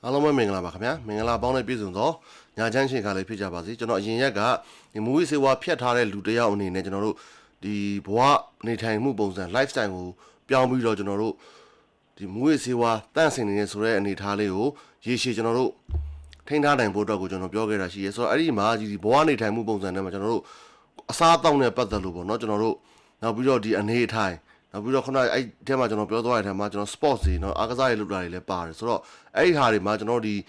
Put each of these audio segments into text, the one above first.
အားလုံးပဲမင်္ဂလာပါခင်ဗျာမင်္ဂလာပေါင်းနဲ့ပြည့်စုံသောညာချမ်းရှင်ခါလေးဖြစ်ကြပါစေကျွန်တော်အရင်ရက်ကဒီမူဝီစေဝါဖြတ်ထားတဲ့လူတစ်ယောက်အနေနဲ့ကျွန်တော်တို့ဒီဘဝနေထိုင်မှုပုံစံ lifestyle ကိုပြောင်းပြီးတော့ကျွန်တော်တို့ဒီမူဝီစေဝါတန့်စင်နေတဲ့ဆိုတဲ့အနေအထားလေးကိုရေရှည်ကျွန်တော်တို့ထိန်းထားနိုင်ဖို့အတွက်ကိုကျွန်တော်ပြောခဲ့တာရှိရဲဆိုတော့အဲ့ဒီမှာဒီဘဝနေထိုင်မှုပုံစံနဲ့မှာကျွန်တော်တို့အစားအသောက်နဲ့ပတ်သက်လို့ပေါ့နော်ကျွန်တော်တို့နောက်ပြီးတော့ဒီအနေအထိုင်နောက်ပြီးတော့ခုနအဲ့ထဲမှာကျွန်တော်ပြောသွားတဲ့အထဲမှာကျွန်တော် sports တွေเนาะအားကစားတွေလုပ်တာတွေလည်းပါတယ်ဆိုတော့အဲ့ဒီဟာတွေမှာကျွန်တော်ဒီ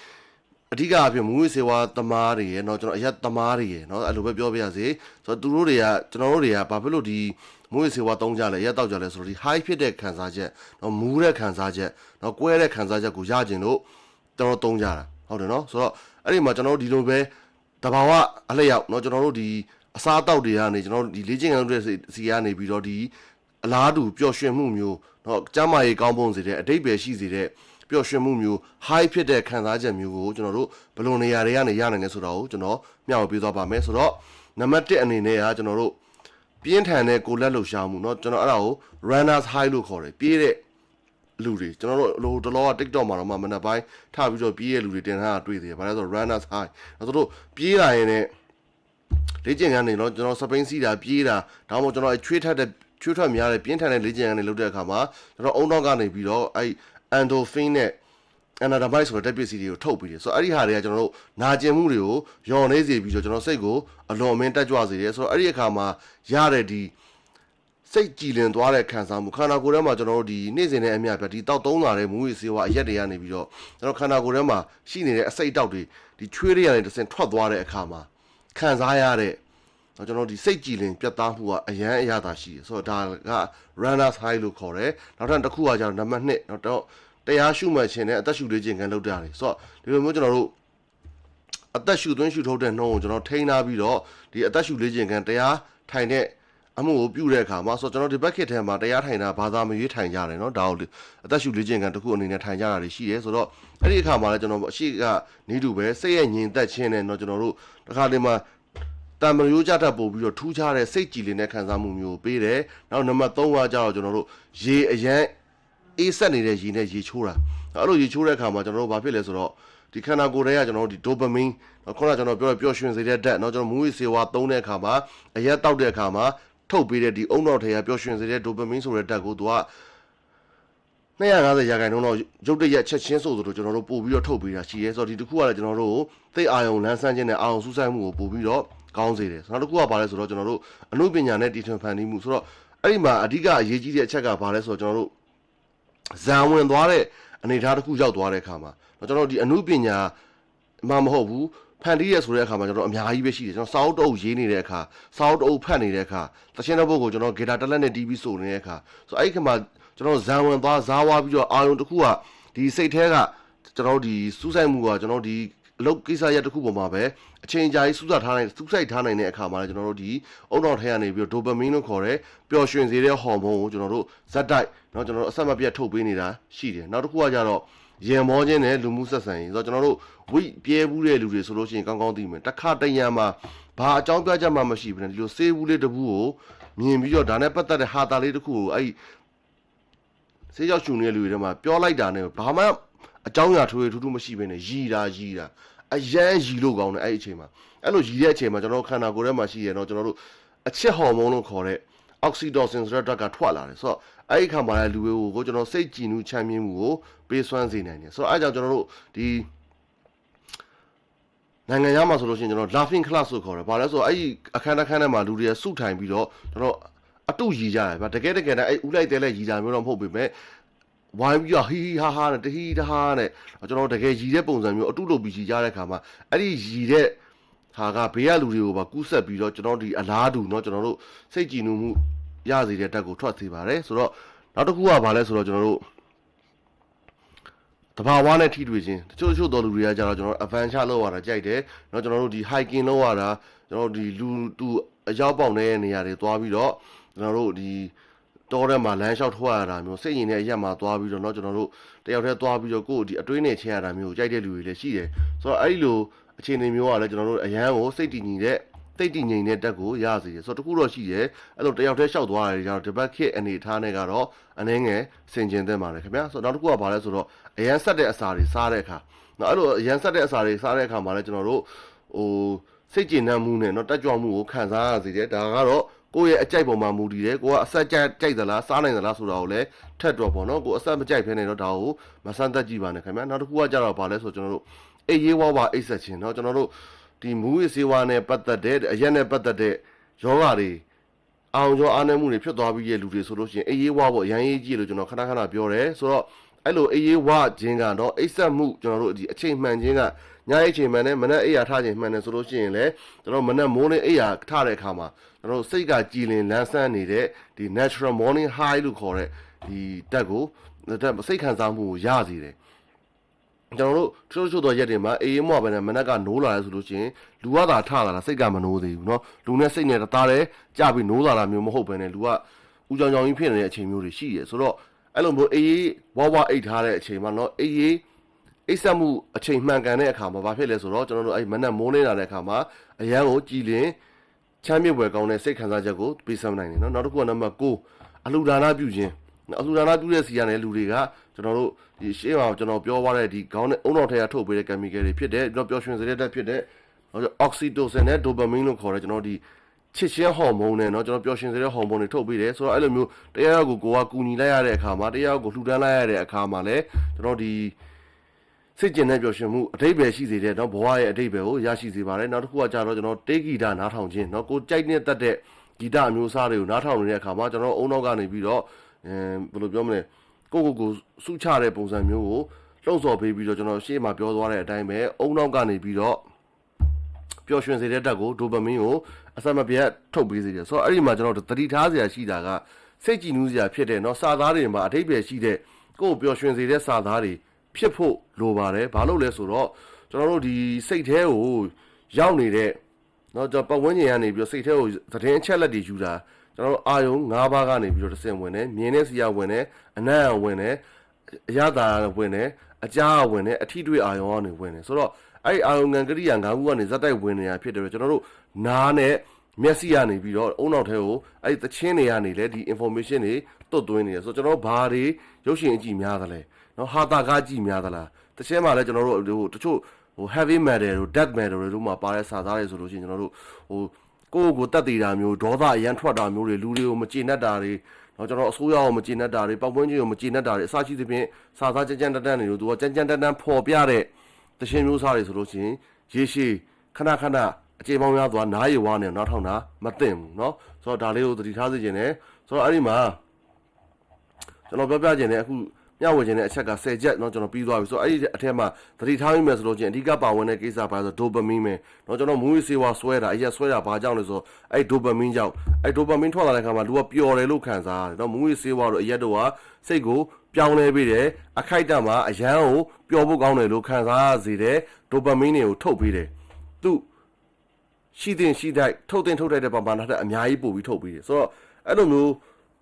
အဓိကအဖြစ်မူဝေစေဝါသမားတွေရယ်เนาะကျွန်တော်အရက်သမားတွေရယ်เนาะအဲ့လိုပဲပြောပြရစေဆိုတော့သူတို့တွေကကျွန်တော်တို့တွေကဘာဖြစ်လို့ဒီမူဝေစေဝါသုံးကြလဲအရက်တောက်ကြလဲဆိုတော့ဒီ high ဖြစ်တဲ့ခံစားချက်เนาะမူတဲ့ခံစားချက်เนาะကွဲတဲ့ခံစားချက်ကိုရကျင်လို့ကျွန်တော်သုံးကြတာဟုတ်တယ်เนาะဆိုတော့အဲ့ဒီမှာကျွန်တော်တို့ဒီလိုပဲတဘာဝအလျောက်เนาะကျွန်တော်တို့ဒီအစားအသောက်တွေကနေကျွန်တော်တို့ဒီလေ့ကျင့်ခန်းလုပ်တဲ့စီကနေပြီးတော့ဒီအလားတူပျော်ရွှင်မှုမျိုးเนาะကျမ်းမာရေးကောင်းပုံစေတဲ့အတိတ်ပဲရှိစေတဲ့ပျော်ရွှင်မှုမျိုး high ဖြစ်တဲ့ခံစားချက်မျိုးကိုကျွန်တော်တို့ဘယ်လိုနေရာတွေကနေရနိုင်လဲဆိုတာကိုကျွန်တော်မျှဝေပေးသွားပါမယ်ဆိုတော့နံပါတ်1အနေနဲ့ကကျွန်တော်တို့ပြင်းထန်တဲ့ကိုယ်လက်လှုပ်ရှားမှုเนาะကျွန်တော်အဲ့ဒါကို runners high လို့ခေါ်တယ်ပြေးတဲ့လူတွေကျွန်တော်တို့တလောက TikTok မှာတော့မနက်ပိုင်းထပြီးတော့ပြေးရလူတွေတင်ထားတာတွေ့သေးတယ်ဘာလဲဆိုတော့ runners high သူတို့ပြေးလာရင်လည်းလေ့ကျင့်ခန်းတွေเนาะကျွန်တော်စပိန်စီးတာပြေးတာဒါမှမဟုတ်ကျွန်တော်ချွေးထွက်များတဲ့ပြင်းထန်တဲ့လေ့ကျင့်ခန်းတွေလုပ်တဲ့အခါမှာကျွန်တော်အုံနောက်ကနေပြီးတော့အဲ့ endorphin နဲ့ anandamide ဆိုတဲ့တက်ပစ္စည်းတွေကိုထုတ်ပြီးတယ်ဆိုတော့အဲ့ဒီဟာတွေကကျွန်တော်တို့နာကျင်မှုတွေကိုညော်နေစေပြီးတော့ကျွန်တော်စိတ်ကိုအလွန်အမင်းတက်ကြွစေတယ်ဆိုတော့အဲ့ဒီအခါမှာရတဲ့ဒီစိတ်ကြည်လင်သွားတဲ့ခံစားမှုခန္ဓာကိုယ်ထဲမှာကျွန်တော်တို့ဒီနေ့စဉ်နဲ့အမျှပြဒီတောက်သုံးလာတဲ့မူဝေစေဝါအရက်တွေကနေပြီးတော့ကျွန်တော်ခန္ဓာကိုယ်ထဲမှာရှိနေတဲ့အစိတ်တောက်တွေဒီချွေးတွေကနေတစ်ဆင့်ထွက်သွားတဲ့အခါမှာခံစားရတဲ့ကျွန်တော်ဒီစိတ်ကြည်လင်ပြတ်သားမှုကအရန်အရသာရှိတယ်ဆိုတော့ဒါက runners high လို့ခေါ်တယ်နောက်ထပ်တစ်ခုကကျတော့နံပါတ်2နောက်တော့တရားရှုမှတ်ခြင်းနဲ့အသက်ရှုလေ့ကျင့်ခန်းလုပ်တာတွေဆိုတော့ဒီလိုမျိုးကျွန်တော်တို့အသက်ရှုသွင်းရှုထုတ်တဲ့နှုံးကိုကျွန်တော်ထိန်းထားပြီးတော့ဒီအသက်ရှုလေ့ကျင့်ခန်းတရားထိုင်တဲ့အမှုကိုပြုတဲ့အခါမှာဆိုတော့ကျွန်တော်ဒီဘက်ခေတ်ထဲမှာတရားထိုင်တာဘာသာမရွေးထိုင်ကြတယ်เนาะဒါကိုအသက်ရှုလေ့ကျင့်ခန်းတစ်ခုအနေနဲ့ထိုင်ကြတာတွေရှိတယ်ဆိုတော့အဲ့ဒီအခါမှာလည်းကျွန်တော်အရှိကနေတူပဲစိတ်ရဲ့ငြိမ်သက်ခြင်းနဲ့เนาะကျွန်တော်တို့တစ်ခါတည်းမှာတံမရိုးကြတတ်ပို့ပြီးတော့ထူးခြားတဲ့စိတ်ကြည်လင်တဲ့ခံစားမှုမျိုးပေးတယ်။နောက်နံပါတ်3ကကျတော့ကျွန်တော်တို့ရေအရန်အေးဆက်နေတဲ့ရေနဲ့ရေချိုးတာ။အဲ့လိုရေချိုးတဲ့အခါမှာကျွန်တော်တို့ဘာဖြစ်လဲဆိုတော့ဒီခန္ဓာကိုယ်ထဲကကျွန်တော်တို့ဒီ dopamine ခုနကကျွန်တော်ပြောပျော်ရွှင်စေတဲ့ဓာတ်เนาะကျွန်တော်မူဝေစေဝါသုံးတဲ့အခါမှာအရက်တောက်တဲ့အခါမှာထုတ်ပေးတဲ့ဒီအုံနောက်ထဲကပျော်ရွှင်စေတဲ့ dopamine ဆိုတဲ့ဓာတ်ကိုသူက250ရာခိုင်နှုန်းတော့ရုပ်တရက်ချက်ချင်းဆိုသလိုကျွန်တော်တို့ပို့ပြီးတော့ထုတ်ပေးတာရှိရဲဆိုတော့ဒီတစ်ခုကလည်းကျွန်တော်တို့သိအာယုံလန်းဆန်းခြင်းနဲ့အာယုံစူးစိုက်မှုကိုပို့ပြီးတော့ကောင်းစေတယ်နောက်တစ်ခုကဘာလဲဆိုတော့ကျွန်တော်တို့အနုပညာနဲ့တီထွင်ဖန်တီးမှုဆိုတော့အဲ့ဒီမှာအဓိကအရေးကြီးတဲ့အချက်ကဘာလဲဆိုတော့ကျွန်တော်တို့ဇံဝင်သွားတဲ့အနေအထားတစ်ခုရောက်သွားတဲ့အခါမှာကျွန်တော်တို့ဒီအနုပညာမှမဟုတ်ဘူးဖန်တီးရဆိုတဲ့အခါမှာကျွန်တော်အများကြီးပဲရှိတယ်ကျွန်တော်စာအုပ်တအုပ်ရေးနေတဲ့အခါစာအုပ်တအုပ်ဖတ်နေတဲ့အခါတခြင်းတဲ့ဘုတ်ကိုကျွန်တော်ဂီတာတက်လက်နဲ့တီးပြီးဆိုနေတဲ့အခါဆိုအဲ့ဒီခါမှာကျွန်တော်ဇံဝင်သွားဇာဝါပြီးတော့အာယုံတစ်ခုကဒီစိတ်แท้ကကျွန်တော်ဒီစူးစိုက်မှုကကျွန်တော်ဒီအလုပ်ကိစ္စရပ်တစ်ခုပေါ်မှာပဲအချိန်ကြာကြီးစူးစိုက်ထားနိုင်တဲ့အခါမှာလည်းကျွန်တော်တို့ဒီအုံနောက်ထဲကနေပြီးတော့ dopamine လို့ခေါ်တဲ့ပျော်ရွှင်စေတဲ့ဟော်မုန်းကိုကျွန်တော်တို့ဇက်တိုက်เนาะကျွန်တော်တို့အဆက်မပြတ်ထုတ်ပေးနေတာရှိတယ်နောက်တစ်ခုကကြတော့ရင်မောခြင်းနဲ့လူမှုဆက်ဆံရေးဆိုတော့ကျွန်တော်တို့ဝိပြဲဘူးတဲ့လူတွေဆိုလို့ရှိရင်ကောင်းကောင်းသိမယ်တစ်ခါတရံမှာဘာအကြောင်းပြချက်မှမရှိဘူးねဒီလိုစေးဘူးလေးတစ်ဘူးကိုမြင်ပြီးတော့ဒါနဲ့ပတ်သက်တဲ့ဟာတာလေးတစ်ခုကိုအဲ့ဆေးကြောက်ရှုနေတဲ့လူတွေထဲမှာပြောလိုက်တာနဲ့ဘာမှအကြောင်းအရာထွေထူးထူးမရှိဘဲနဲ့ရီတာအရန်ရီလို့ကောင်းတယ်အဲ့ဒီအချိန်မှာအဲ့လိုရီတဲ့အချိန်မှာကျွန်တော်ခန္ဓာကိုယ်ထဲမှာရှိရတော့ကျွန်တော်တို့အချစ်ဟော်မုန်းလို့ခေါ်တဲ့ oxytocin ဆိုတဲ့ဓာတ်ကထွက်လာတယ်ဆိုတော့အဲ့ဒီခါမှာလည်းလူတွေကိုကျွန်တော်စိတ်ကြည်နူးချမ်းမြေ့မှုကိုပေးစွမ်းစေနိုင်တယ်ဆိုတော့အဲ့ကြောင့်ကျွန်တော်တို့ဒီနိုင်ငံသားမှာဆိုလို့ရှိရင်ကျွန်တော် laughing class လို့ခေါ်တယ်။ဘာလဲဆိုတော့အဲ့ဒီအခန်းထဲမှာလူတွေစုထိုင်ပြီးတော့ကျွန်တော်အတုရီကြတယ်ဗျာတကယ်နဲ့အဲ့ဦးလိုက်တဲလဲရီတာမျိုးတော့မဟုတ်ပေမဲ့ဝိုင်းပြီးတော့ဟီဟီဟာဟာနဲ့တဟီတဟာနဲ့ကျွန်တော်တကယ်ရီတဲ့ပုံစံမျိုးအတုလုပ်ပြီးရီကြတဲ့အခါမှာအဲ့ဒီရီတဲ့ဟာကဘေးကလူတွေကိုပါကူးဆက်ပြီးတော့ကျွန်တော်ဒီအလားတူเนาะကျွန်တော်တို့စိတ်ကြည်နူးမှုရစေတဲ့တက်ကိုထွက်စေပါတယ်ဆိုတော့နောက်တစ်ခုကဘာလဲဆိုတော့ကျွန်တော်တို့တဘာဝနဲ့ထိတွေ့ခြင်းတချို့တော်လူတွေကကြတော့ကျွန်တော် adventure လုပ်ရတာကြိုက်တယ်เนาะကျွန်တော်တို့ဒီ hiking လုပ်ရတာကျွန်တော်ဒီလူတူအရောက်ပေါက်နေတဲ့နေရာတွေသွားပြီးတော့ကျွန်တော်တို့ဒီတောထဲမှာလမ်းလျှောက်ထွက်ရတာမျိုးစိတ်ရင်တဲ့အရက်မှာသွားပြီးတော့เนาะကျွန်တော်တို့တယောက်တည်းသွားပြီးတော့ကိုယ်ဒီအတွင်းနဲ့ချင်းရတာမျိုးကြိုက်တဲ့လူတွေလည်းရှိတယ်ဆိုတော့အဲ့ဒီလိုအခြေအနေမျိုးကလည်းကျွန်တော်တို့အရန်ကိုစိတ်တည်ငြိမ်တဲ့တက်ကိုရစေတယ်ဆိုတော့တခုတော့ရှိတယ်အဲ့လိုတယောက်တည်းလျှောက်သွားရတယ်ကြတော့ဒီဘက်ခေတ်အနေထားနဲ့ကတော့အနှင်းငယ်ဆင်ကျင်သင့်ပါတယ်ခင်ဗျာဆိုတော့နောက်တစ်ခုကဘာလဲဆိုတော့အရန်ဆက်တဲ့အစာတွေစားတဲ့အခါ နော်အဲ့လိုအရန်ဆက်တဲ့အစာတွေစားတဲ့အခါမှာလည်းကျွန်တော်တို့ဟိုစိတ်ကျဉ်နှံ့မှုနဲ့เนาะတက်ကြွမှုကိုခံစားရစေတယ်ဒါကတော့ကိုယ့်ရဲ့အကြိုက်ပုံမှာမူတည်တယ်ကိုကအဆက်ကြိုက်သလားစားနိုင်သလားဆိုတာကိုလည်းထက်တော့ပေါ့နော်ကိုအဆက်မကြိုက်ဖ ೇನೆ တော့ဒါကိုမဆန်းသက်ကြည့်ပါနဲ့ခင်ဗျာနောက်တစ်ခုကကြတော့ဗာလဲဆိုကျွန်တော်တို့အေးရေးဝါဝါအိတ်ဆက်ခြင်းเนาะကျွန်တော်တို့ဒီမူဝေးစေဝါနဲ့ပတ်သက်တဲ့အရက်နဲ့ပတ်သက်တဲ့ယောဂတွေအောင်ကျော်အားနည်းမှုတွေဖြစ်သွားပြီးရဲ့လူတွေဆိုလို့ရှိရင်အေးရေးဝါပေါ့ရန်ရေးကြီးလို့ကျွန်တော်ခဏခဏပြောတယ်ဆိုတော့အဲ့လိုအေးရေးဝခြင်းကတော့အိတ်ဆက်မှုကျွန်တော်တို့ဒီအချိန်မှန်ခြင်းကညအိတ်ချိန်မှန်နဲ့မနက်အိယာထားခြင်းမှန်တယ်ဆိုလို့ရှိရင်လည်းကျွန်တော်မနက်မိုးနဲ့အိယာထားတဲ့အခါမှာကျွန်တော်စိတ်ကကြည်လင်လန်းဆန်းနေတဲ့ဒီ natural morning high လို့ခေါ်တဲ့ဒီတက်ကိုစိတ်ခံစားမှုကိုရစေတယ်ကျွန်တော်တို့ချို့တော့ရက်တွေမှာအေးအေးမော့ပဲနဲ့မနက်ကနိုးလာရဲဆိုလို့ရှိရင်လူကသာထလာတာစိတ်ကမနိုးသေးဘူးเนาะလူနဲ့စိတ်နဲ့သားတယ်ကြပြီးနိုးလာတာမျိုးမဟုတ်ဘဲနဲ့လူကဥကြောင်ကြောင်ကြီးဖြစ်နေတဲ့အချိန်မျိုးတွေရှိရဆိုတော့အဲ့လိုမျိုးအေးအေးဝဝအိတ်ထားတဲ့အချိန်မှာเนาะအေးအေးအိတ်ဆက်မှုအချိန်မှန်ကန်တဲ့အခါမှာဘာဖြစ်လဲဆိုတော့ကျွန်တော်တို့အဲ့မနက်မိုးနေလာတဲ့အခါမှာအရန်ကိုကြည်လင်ချမ်းမြေ့ွယ်ကောင်းတဲ့စိတ်ခံစားချက်ကိုပေးဆောင်နိုင်တယ်เนาะနောက်တစ်ခုကနံပါတ်9အလှူဒါနပြုခြင်းအလှူဒါနပြုတဲ့စီကနေလူတွေကကျွန်တော်တို့ဒီရှေ့မှာကျွန်တော်ပြောသွားတဲ့ဒီခေါင်းနဲ့အုံတော်ထဲကထုတ်ပေးတဲ့ chemical တွေဖြစ်တဲ့ပြီးတော့ပျော်ရွှင်စေတဲ့ဓာတ်ဖြစ်တဲ့oxytocin နဲ့ dopamine လို့ခေါ်တဲ့ကျွန်တော်ဒီချစ်ချင်းဟော်မုန်းနဲ့เนาะကျွန်တော်ပျော်ရွှင်စေတဲ့ဟော်မုန်းတွေထုတ်ပေးတယ်ဆိုတော့အဲ့လိုမျိုးတရားရောက်ကိုကကူညီလိုက်ရတဲ့အခါမှာတရားရောက်ကိုလှူဒန်းလိုက်ရတဲ့အခါမှာလည်းကျွန်တော်ဒီစိတ်ကျင်တဲ့ပျော်ရွှင်မှုအတိတ်ပဲရှိစေတဲ့เนาะဘဝရဲ့အတိတ်ပဲကိုရရှိစေပါတယ်နောက်တစ်ခုကကြတော့ကျွန်တော်တေးဂီတနားထောင်ခြင်းเนาะကိုကြိုက်နေတတ်တဲ့ဂီတအမျိုးအစားတွေကိုနားထောင်နေတဲ့အခါမှာကျွန်တော်အုံနောက်ကနေပြီးတော့ဘယ်လိုပြောမလဲကိုစုချတဲ့ပုံစံမျိုးကိုလှုပ်ဆော်ပေးပြီးတော့ကျွန်တော်ရှေ့မှာပြောသွားတဲ့အတိုင်းပဲအုံနောက်ကနေပြီးတော့ပျော်ရွှင်စေတဲ့ဓာတ်ကိုဒိုပမင်းကိုအစမပြတ်ထုတ်ပေးစေတယ်ဆိုတော့အဲ့ဒီမှာကျွန်တော်သတိထားစရာရှိတာကစိတ်ကြည်နူးစရာဖြစ်တဲ့เนาะစာသားတွေမှာအထိပ္ပယ်ရှိတဲ့ကိုယ်ပျော်ရွှင်စေတဲ့စာသားတွေဖြစ်ဖို့လိုပါတယ်ဘာလို့လဲဆိုတော့ကျွန်တော်တို့ဒီစိတ်ထဲကိုရောက်နေတဲ့เนาะကျွန်တော်ပတ်ဝန်းကျင်ကနေပြီးတော့စိတ်ထဲကိုသတင်းအချက်လက်တွေယူတာကျွန်တော်တို့အာယုံ၅ပါးကနေပြီးတော့တစ်ဆင့်ဝင်တယ်မြင်တဲ့စီရဝင်တယ်အနံ့ဝင်တယ်အရသာဝင်တယ်အကြားဝင်တယ်အထီးတွေ့အာယုံကနေဝင်တယ်ဆိုတော့အဲ့ဒီအာယုံငံကရိယာ၅ခုကနေဇက်တိုက်ဝင်နေတာဖြစ်တယ်ကျွန်တော်တို့နားနဲ့မျက်စိကနေပြီးတော့အုံနောက်ထဲကိုအဲ့ဒီသချင်းတွေကနေလည်းဒီ information တွေတွတ်သွင်းနေတယ်ဆိုတော့ကျွန်တော်ဘာတွေရုပ်ရှင်အကြည့်များသလဲเนาะဟာတာကားကြည့်များသလားတချင်းမှာလည်းကျွန်တော်တို့တချို့heavy metal တို့ death metal တို့မှာပါတဲ့စာသားတွေဆိုလို့ရှိရင်ကျွန်တော်တို့ကိုယ်တက်တည်တာမျိုးဒေါသအရန်ထွက်တာမျိုးတွေလူတွေကိုမကျေနပ်တာတွေเนาะကျွန်တော်အစိုးရကိုမကျေနပ်တာတွေပတ်ဝန်းကျင်ကိုမကျေနပ်တာတွေအစရှိသဖြင့်စာသားကြမ်းတမ်းနေလို့သူကကြမ်းတမ်းပေါ်ပြတဲ့တခြင်းမျိုးစားတွေဆိုလို့ရှိရင်ရေရှည်ခဏအကြေပေါင်းများစွာနားရည်ဝါနဲ့နောက်ထောင်တာမသိဘူးเนาะဆိုတော့ဒါလေးကိုသတိထားစေချင်တယ်ဆိုတော့အဲ့ဒီမှာကျွန်တော်ပြောပြခြင်းနဲ့အခုမျှဝေခြင်းတဲ့အချက်က10ချက်เนาะကျွန်တော်ပြီးသွားပြီဆိုတော့အဲ့ဒီအထက်မှာသတိထားမိမယ်ဆိုလို့ချင်းအဓိကပါဝင်တဲ့ကိစ္စပါဆိုဒိုပမင်းပဲเนาะကျွန်တော်မူဝေးစေဝါဆွဲတာအရက်ဆွဲတာဘာကြောင့်လဲဆိုတော့အဲ့ဒိုပမင်းကြောင့်အဲ့ဒိုပမင်းထွက်လာတဲ့အခါမှာလူကပျော်တယ်လို့ခံစားရတယ်เนาะမူဝေးစေဝါတို့အရက်တို့ကစိတ်ကိုပြောင်းလဲပေးတယ်အခိုက်အတန့်မှာအရန်ကိုပျော်ဖို့ကောင်းတယ်လို့ခံစားရစေတယ်ဒိုပမင်းတွေကိုထုတ်ပေးတယ်သူရှိတဲ့ထုတ်တဲ့ပမာဏထက်အများကြီးပို့ပြီးထုတ်ပေးတယ်ဆိုတော့အဲ့လိုမျို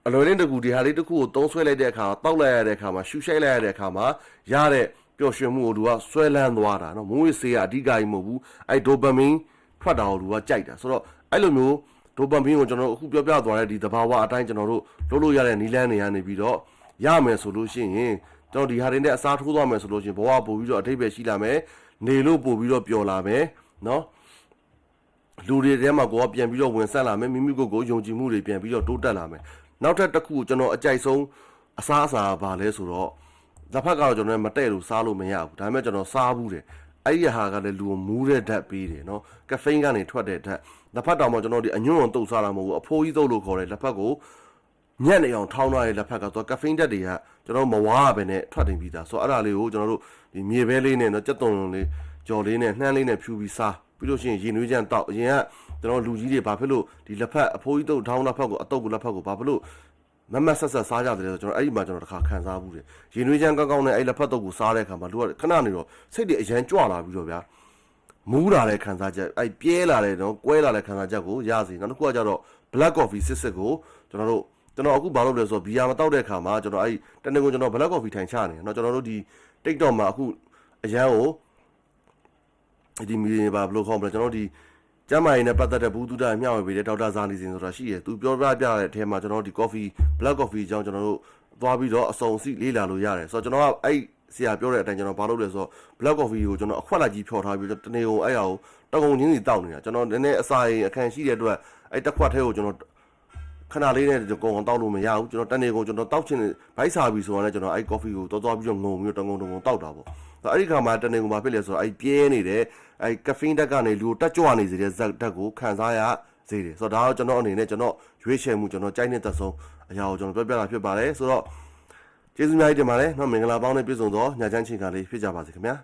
းအလွယ်လင်းတကူဒီဟာလေးတစ်ခုကိုသုံးဆွဲလိုက်တဲ့အခါတောက်လိုက်ရတဲ့အခါမှာရှူရှိုက်လိုက်ရတဲ့အခါမှာရတဲ့ပျော်ရွှင်မှုကိုသူကဆွဲလန်းသွားတာเนาะမူဝေးစေးကအဓိကကြီးမဟုတ်ဘူးအဲ့ဒိုပမင်းထွက်တာကိုသူကကြိုက်တာဆိုတော့အဲ့လိုမျိုးဒိုပမင်းကိုကျွန်တော်အခုပြောပြသွားတဲ့ဒီသဘာဝအတိုင်းကျွန်တော်တို့လုပ်လို့ရတဲ့နီလန်းတွေကနေပြီးတော့ရမယ်ဆိုလို့ရှိရင်ကျွန်တော်ဒီဟာတွေနဲ့အစားထိုးသွားမယ်ဆိုလို့ရှိရင်ဘဝပို့ပြီးတော့အထိပ္ပယ်ရှိလာမယ်နေလို့ပို့ပြီးတော့ပျော်လာမယ်เนาะလူတွေထဲမှာကိုယ်ကပြန်ပြီးတော့ဝင်ဆက်လာမယ်မိမိကိုယ်ယုံကြည်မှုတွေပြန်ပြီးတော့တိုးတက်လာမယ်နောက်ထပ်တစ်ခုကျွန်တော်အကြိုက်ဆုံးအစားအစာပါလဲဆိုတော့တစ်ဖက်ကတော့ကျွန်တော်မတဲ့လို့စားလို့မရဘူးဒါပေမဲ့ကျွန်တော်စားဘူးတယ်အဲ့ဒီဟာကလည်းလူကိုမူးတဲ့ဓာတ်ပေးတယ်နော်ကဖိန်းကနေထွက်တဲ့ဓာတ်တစ်ဖက်တောင်မှကျွန်တော်ဒီအညွန့်အောင်တုတ်စားတာမဟုတ်ဘူးအဖိုးကြီးတုတ်လို့ခေါ်တယ်တစ်ဖက်ကိုညက်နေအောင်ထောင်းထားတဲ့လက်ဖက်ကတော့ကဖိန်းဓာတ်တွေကကျွန်တော်မဝါပဲနဲ့ထွက်တင်ပြီးသားဆိုတော့အဲ့ဒါလေးကိုကျွန်တော်တို့ဒီမြေပဲလေးနဲ့နော်ကြက်သွန်လေးကြော်လေးနဲ့နှမ်းလေးနဲ့ဖြူပြီးစားပြီးလို့ရှိရင်ရေနွေးချမ်းတောက်အရင်ကကျွန်တော်လူကြီးတွေဘာဖြစ်လို့ဒီလက်ဖက်အဖိုးကြီးတုတ်ထောင်းလက်ဖက်ကိုအတုတ်ကိုလက်ဖက်ကိုဘာဖြစ်လို့မမဆက်စားကြတယ်ဆိုကျွန်တော်အဲ့ဒီမှာကျွန်တော်တစ်ခါခံစားဘူးတယ်ရေနွေးချမ်းကောင်းနဲ့အဲ့လက်ဖက်တုတ်ကိုစားတဲ့အခါမှာလူကခဏနေတော့စိတ်တွေအရန်ကြွလာပြီးတော့ဗျာမူးလာတဲ့ခံစားချက်အဲ့ပြဲလာတဲ့နော်ကွဲလာတဲ့ခံစားချက်ကိုရစီနောက်တစ်ခုကကျတော့ black coffee စစ်ကိုကျွန်တော်အခုဘာလုပ်လဲဆိုတော့ဘီယာမတောက်တဲ့အခါမှာကျွန်တော်အဲ့တနေ့ကိုကျွန်တော် black coffee ထိုင်ချနေเนาะကျွန်တော်တို့ဒီ TikTok မှာအခုအရန်ကိုဒီမီဒီဘာဘလို့ခေါ်မလဲကျွန်တော်ဒီကျမ်းမာရေးနဲ့ပတ်သက်တဲ့ဘူးတုဒ္ဒမျှဝေပေးတဲ့ဒေါက်တာဇာနီစင်ဆိုတာရှိတယ်သူပြောပြတဲ့အထဲမှာကျွန်တော်ဒီ coffee black coffee အကြောင်းကျွန်တော်တို့သွားပြီးတော့အစုံအစီလေ့လာလို့ရတယ်ဆိုတော့ကျွန်တော်ကအဲ့ ဆရာပြောတဲ့အတိုင်းကျွန်တော်ဘာလုပ်လဲဆိုတော့ black coffee ကိုကျွန်တော်အခွက်လိုက်ကြီးဖြော်ထားပြီးတနေ့ကိုအဲ့ရကိုတကုံချင်းစီတောက်နေတာကျွန်တော်နည်းနည်းအစာရင်အခန်းရှိတဲ့အတွက်အဲ့တစ်ခွက်ထဲကိုကျွန်တော်ခဏလေးနဲ့ကိုအောင်တောက်လို့မရဘူးကျွန်တော်တနေ့ကိုကျွန်တော်တောက်ချင်ဘိုက်စာပြီးဆိုတော့လည်းကျွန်တော်အဲ့ coffee ကိုသွားပြီးတော့ငုံပြီးတော့တကုံတောက်တာပေါ့အဲ့ဒီခါမှာတနေ့ကိုမဖြစ်လဲဆိုတော့အဲ့ပြဲနေတဲ့အဲ့ caffeine ဓာတ်ကနေလူကိုတက်ကြွနေစေတဲ့ဇက်ဓာတ်ကိုခံစားရစေတယ်ဆိုတော့ဒါတော့ကျွန်တော်အနေနဲ့ကျွန်တော်ရွေးချယ်မှုကျွန်တော်ကြိုက်တဲ့သက်ဆုံးအရာကိုကျွန်တော်ပြောပြတာဖြစ်ပါတယ်ဆိုတော့ကျေးဇူးများကြီးတင်ပါတယ်เนาะမင်္ဂလာပေါင်းနဲ့ပြည့်စုံသောညချမ်းချိန်ခါလေးဖြစ်ကြပါစေခင်ဗျာ